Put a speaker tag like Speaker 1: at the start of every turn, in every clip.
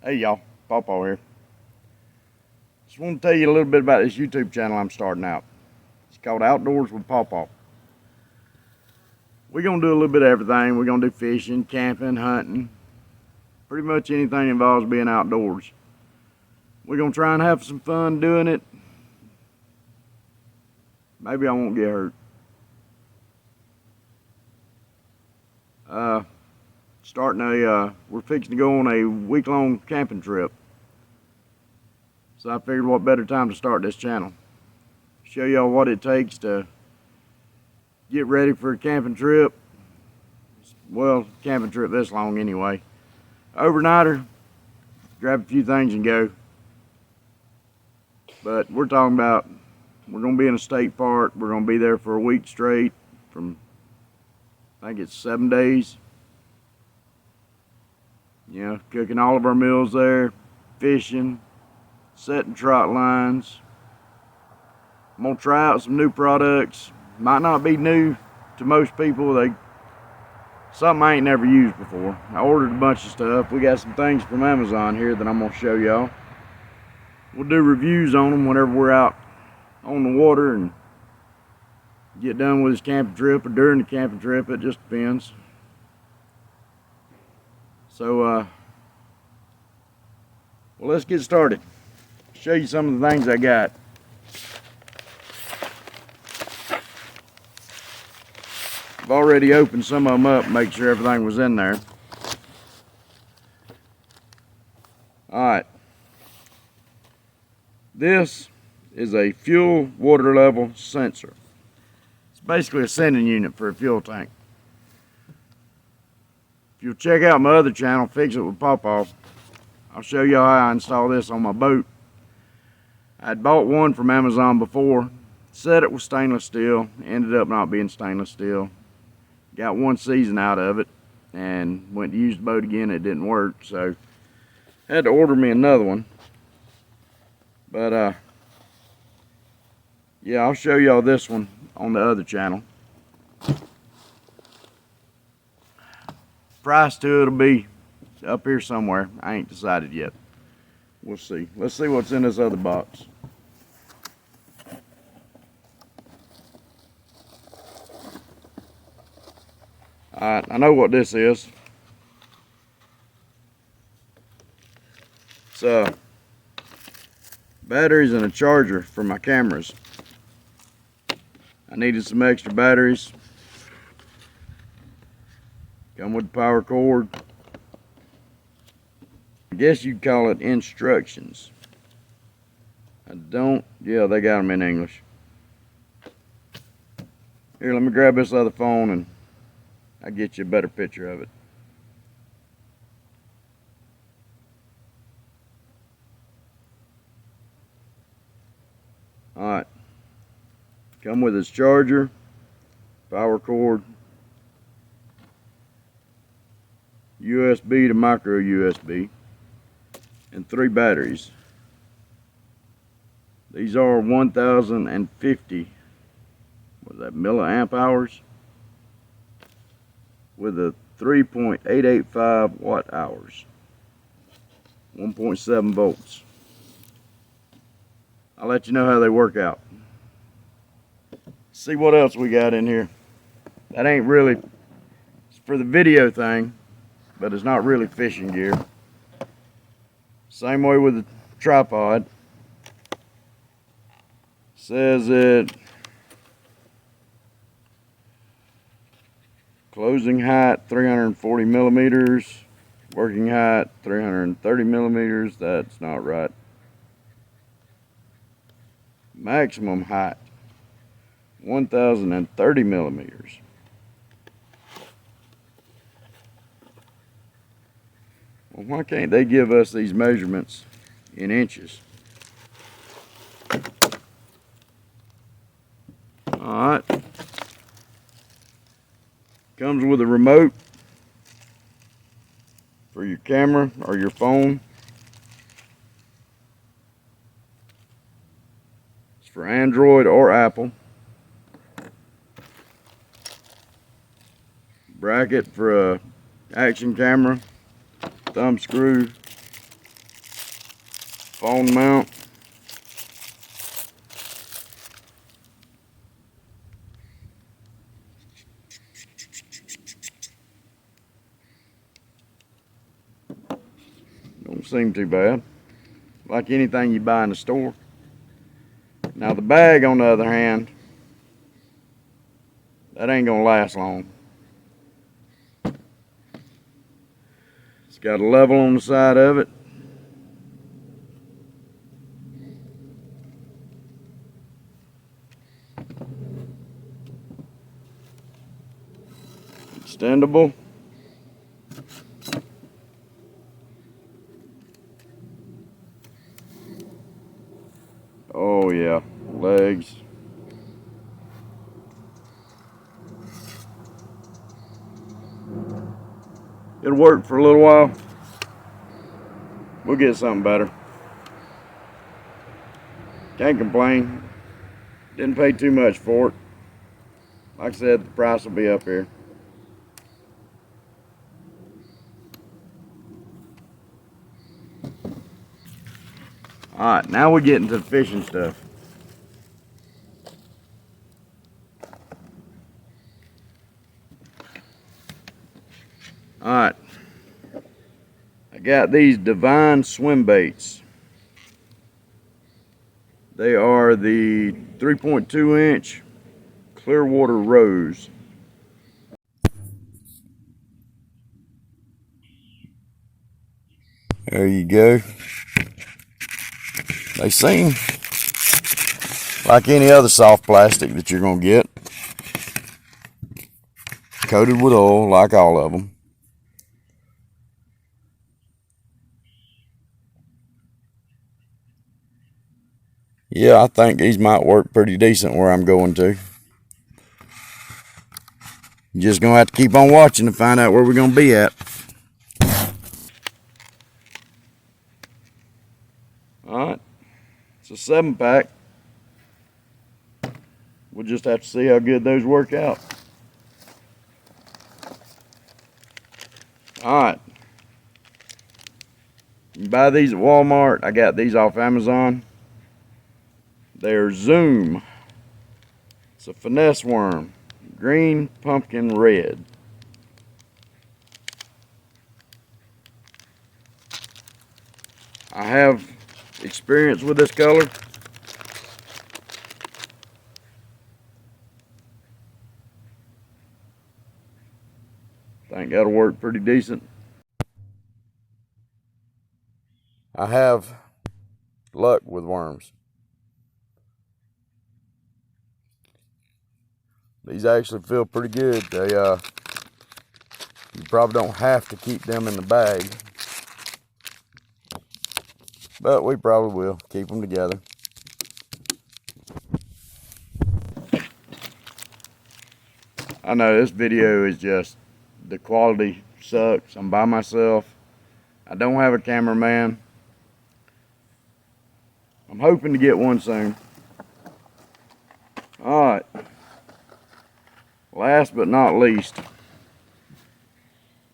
Speaker 1: Hey y'all, Pawpaw here. Just want to tell you a little bit about this YouTube channel I'm starting out. It's called Outdoors with Pawpaw. We're going to do a little bit of everything. We're going to do fishing, camping, hunting. Pretty much anything involves being outdoors. We're going to try and have some fun doing it. Maybe I won't get hurt. We're fixing to go on a week-long camping trip. So I figured what better time to start this channel. Show y'all what it takes to get ready for a camping trip. Well, camping trip this long anyway. Overnighter, grab a few things and go. But we're talking about, we're going to be in a state park. We're going to be there for a week straight from, I think it's 7 days. You know, cooking all of our meals there, fishing, setting trot lines. I'm gonna try out some new products. Might not be new to most people. Something I ain't never used before. I ordered a bunch of stuff. We got some things from Amazon here that I'm gonna show y'all. We'll do reviews on them whenever we're out on the water and get done with this camping trip or during the camping trip. It just depends. So, well, let's get started. Show you some of the things I got. I've already opened some of them up, make sure everything was in there. Alright. This is a fuel water level sensor. It's basically a sending unit for a fuel tank. If you'll check out my other channel, Fix It with Pawpaw, I'll show you how I install this on my boat. I'd bought one from Amazon before, said it was stainless steel, ended up not being stainless steel. Got one season out of it and went to use the boat again, it didn't work, so had to order me another one. But yeah, I'll show y'all this one on the other channel. Price to it'll be up here somewhere. I ain't decided yet. We'll see. Let's see what's in this other box. Alright, I know what this is. It's batteries and a charger for my cameras. I needed some extra batteries. Come with the power cord. I guess you'd call it instructions. Yeah, they got them in English. Here, let me grab this other phone and I'll get you a better picture of it. Alright. Come with its charger, power cord, USB to micro USB, and 3 batteries. These are 1050, what is that, milliamp hours, with a 3.885 watt hours, 1.7 volts. I'll let you know how they work out. See what else we got in here. That ain't really, it's for the video thing, but it's not really fishing gear. Same way with the tripod. Says it closing height 340 millimeters, working height 330 millimeters. That's not right. Maximum height 1030 millimeters. Well, why can't they give us these measurements in inches? Alright. Comes with a remote for your camera or your phone. It's for Android or Apple. Bracket for a action camera, thumb screw, phone mount. Don't seem too bad. Like anything you buy in the store. Now the bag, on the other hand, that ain't gonna last long. It's got a level on the side of it. Extendable. Oh yeah, legs. It'll work for a little while. We'll get something better. Can't complain. Didn't pay too much for it. Like I said, the price will be up here. Alright, now we get into the fishing stuff. Alright, I got these Divine swim baits. They are the 3.2 inch Clearwater Rose. There you go. They seem like any other soft plastic that you're going to get. Coated with oil, like all of them. Yeah, I think these might work pretty decent where I'm going to. You're just going to have to keep on watching to find out where we're going to be at. Alright, it's a 7-pack. We'll just have to see how good those work out. Alright. You can buy these at Walmart. I got these off Amazon. They're Zoom. It's a finesse worm. Green, pumpkin, red. I have experience with this color. Think that'll work pretty decent. I have luck with worms. These actually feel pretty good. They you probably don't have to keep them in the bag, but we probably will keep them together. I know this video is just, the quality sucks. I'm by myself. I don't have a cameraman. I'm hoping to get one soon. Alright. Last but not least,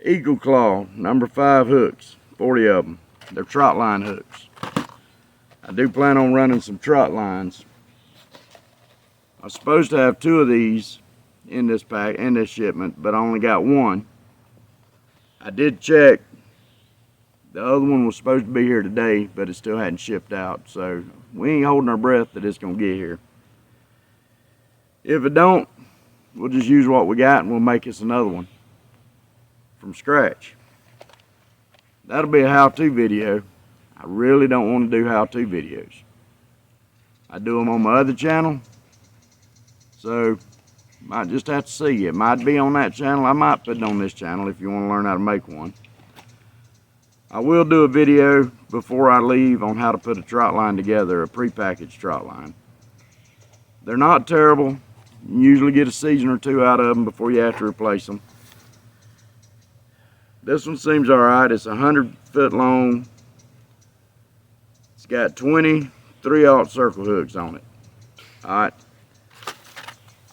Speaker 1: Eagle Claw number 5 hooks, 40 of them. They're trot line hooks. I do plan on running some trot lines. I was supposed to have 2 of these in this pack, in this shipment, but I only got 1. I did check. The other one was supposed to be here today, but it still hadn't shipped out, so we ain't holding our breath that it's gonna get here. If it don't, we'll just use what we got and we'll make us another one from scratch. That'll be a how-to video. I really don't want to do how-to videos. I do them on my other channel, so might just have to see. It might be on that channel. I might put it on this channel if you want to learn how to make one. I will do a video before I leave on how to put a trot line together, a prepackaged trot line. They're not terrible. You usually get a season or 2 out of them before you have to replace them. This one seems alright. It's 100 foot long. It's got 20 3/0 circle hooks on it. Alright.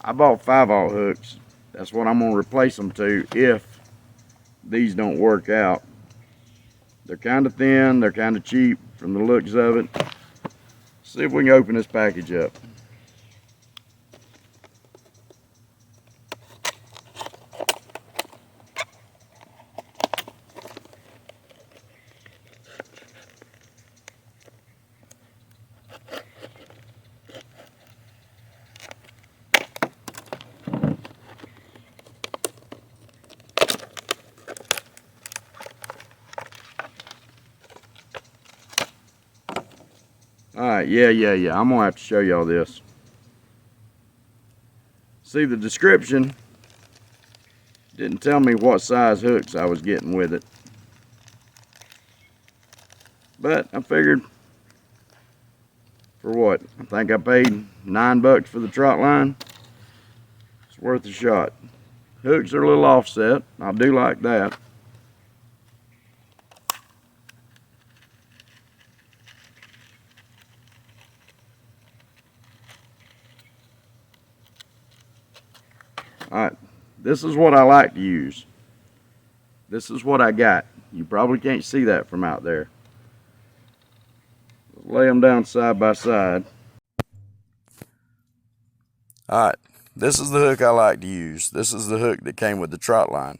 Speaker 1: I bought 5/0 hooks. That's what I'm going to replace them to if these don't work out. They're kind of thin. They're kind of cheap. from the looks of it. See if we can open this package up. Alright, yeah. I'm going to have to show y'all this. See, the description didn't tell me what size hooks I was getting with it. But I figured, for what? I think I paid $9 for the trot line. It's worth a shot. Hooks are a little offset. I do like that. Alright, this is what I like to use. This is what I got. You probably can't see that from out there. Lay them down side by side. Alright, this is the hook I like to use. This is the hook that came with the trot line.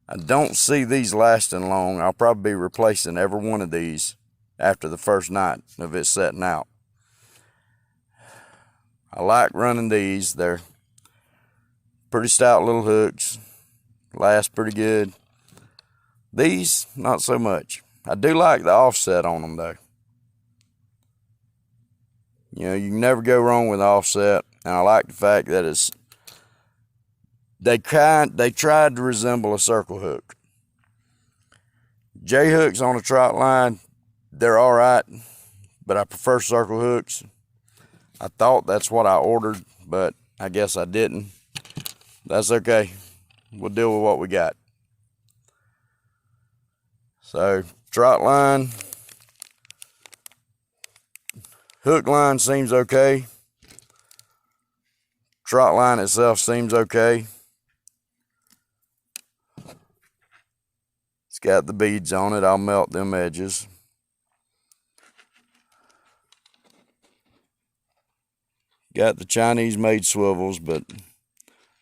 Speaker 1: I don't see these lasting long. I'll probably be replacing every one of these after the first night of it setting out. I like running these. They're pretty stout little hooks, last pretty good. These, not so much. I do like the offset on them though. You know, you can never go wrong with offset, and I like the fact that they tried to resemble a circle hook. J hooks on a trot line, they're all right, but I prefer circle hooks. I thought that's what I ordered, but I guess I didn't. That's okay. We'll deal with what we got. So, trot line. Hook line seems okay. Trot line itself seems okay. It's got the beads on it. I'll melt them edges. Got the Chinese made swivels, but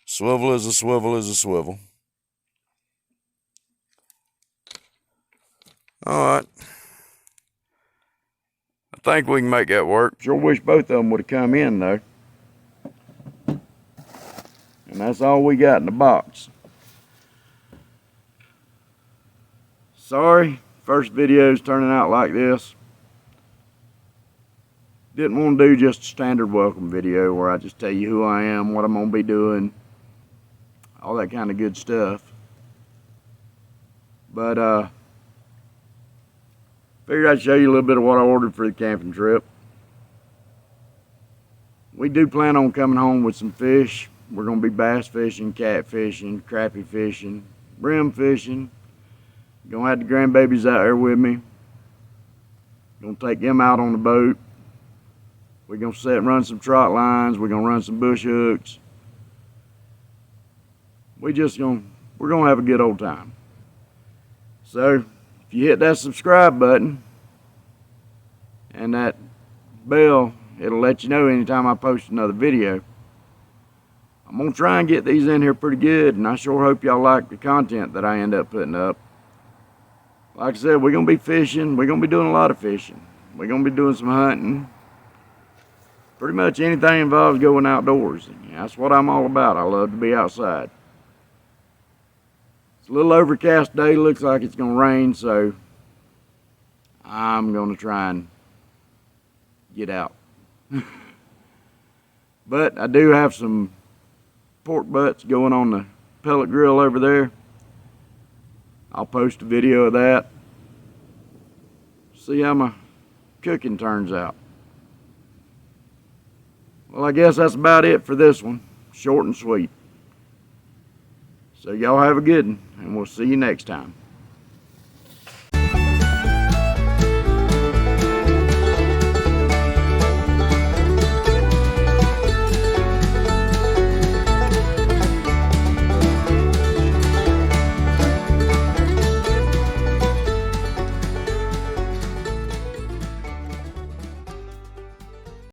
Speaker 1: swivel is a swivel is a swivel. Alright. I think we can make that work. Sure wish both of them would have come in though. And that's all we got in the box. Sorry, first video's turning out like this. Didn't want to do just a standard welcome video where I just tell you who I am, what I'm going to be doing, all that kind of good stuff. But figured I'd show you a little bit of what I ordered for the camping trip. We do plan on coming home with some fish. We're going to be bass fishing, cat fishing, crappie fishing, brim fishing. Gonna have the grandbabies out there with me. Gonna take them out on the boat. We're gonna sit and run some trot lines. We're gonna run some bush hooks. We're gonna have a good old time. So if you hit that subscribe button and that bell, it'll let you know anytime I post another video. I'm gonna try and get these in here pretty good, and I sure hope y'all like the content that I end up putting up. Like I said, we're going to be fishing. We're going to be doing a lot of fishing. We're going to be doing some hunting. Pretty much anything involves going outdoors. And that's what I'm all about. I love to be outside. It's a little overcast day. Looks like it's going to rain, so I'm going to try and get out. But I do have some pork butts going on the pellet grill over there. I'll post a video of that. See how my cooking turns out. Well, I guess that's about it for this one. Short and sweet. So y'all have a good one, and we'll see you next time.